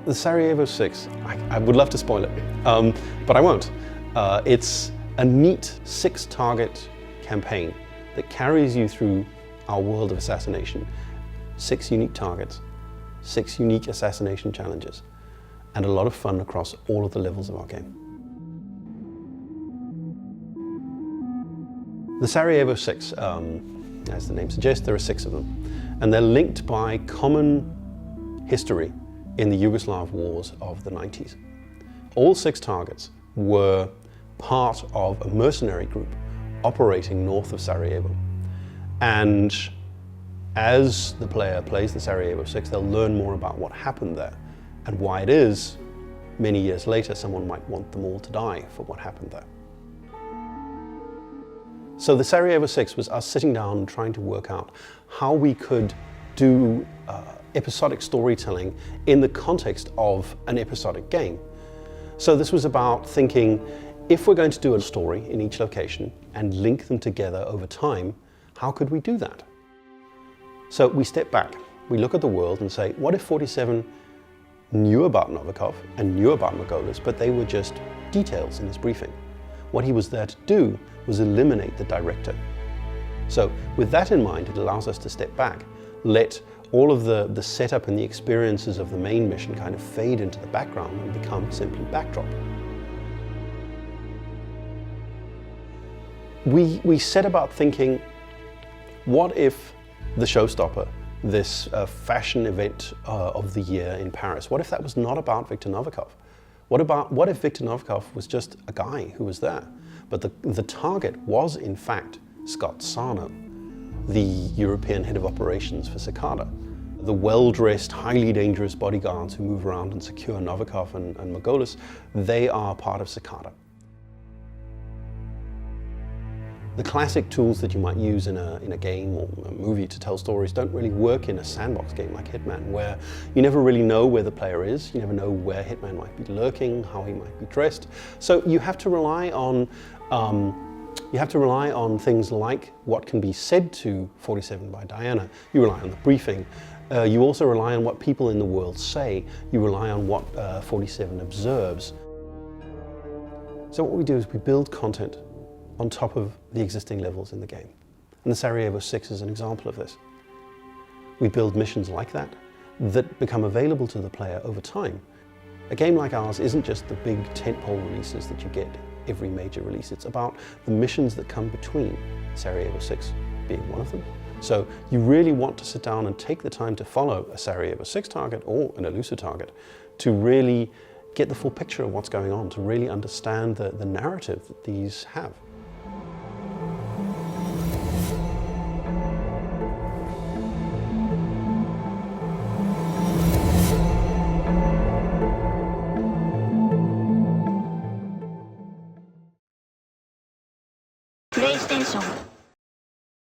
The Sarajevo Six, I would love to spoil it, but I won't. It's a neat 6-target campaign that carries you through our world of assassination. 6 unique targets, 6 unique assassination challenges, and a lot of fun across all of the levels of our game. The Sarajevo Six, as the name suggests, there are 6 of them, and they're linked by common history in the Yugoslav wars of the 90s. All 6 targets were part of a mercenary group operating north of Sarajevo. And as the player plays the Sarajevo Six, they'll learn more about what happened there and why it is, many years later, someone might want them all to die for what happened there. So the Sarajevo Six was us sitting down and trying to work out how we could do episodic storytelling in the context of an episodic game. So this was about thinking, if we're going to do a story in each location and link them together over time, how could we do that? So we step back, we look at the world and say, what if 47 knew about Novikov and knew about Margolis, but they were just details in his briefing? What he was there to do was eliminate the director. So with that in mind, it allows us to step back, let all of the setup and the experiences of the main mission kind of fade into the background and become simply backdrop. We set about thinking, what if the showstopper, this fashion event of the year in Paris, what if that was not about Viktor Novikov? What if Viktor Novikov was just a guy who was there? But the target was, in fact, Scott Sarno, the European head of operations for CICADA. The well-dressed, highly dangerous bodyguards who move around and secure Novikov and Margolis, they are part of CICADA. The classic tools that you might use in a game or a movie to tell stories don't really work in a sandbox game like Hitman, where you never really know where the player is, you never know where Hitman might be lurking, how he might be dressed. So you have to rely on things like what can be said to 47 by Diana. You rely on the briefing. You also rely on what people in the world say. You rely on what 47 observes. So what we do is we build content on top of the existing levels in the game. And the Sarajevo Six is an example of this. We build missions like that become available to the player over time. A game like ours isn't just the big tentpole releases that you get every major release. It's about the missions that come between, Sarajevo Six being one of them. So you really want to sit down and take the time to follow a Sarajevo Six target or an elusive target to really get the full picture of what's going on, to really understand the narrative that these have.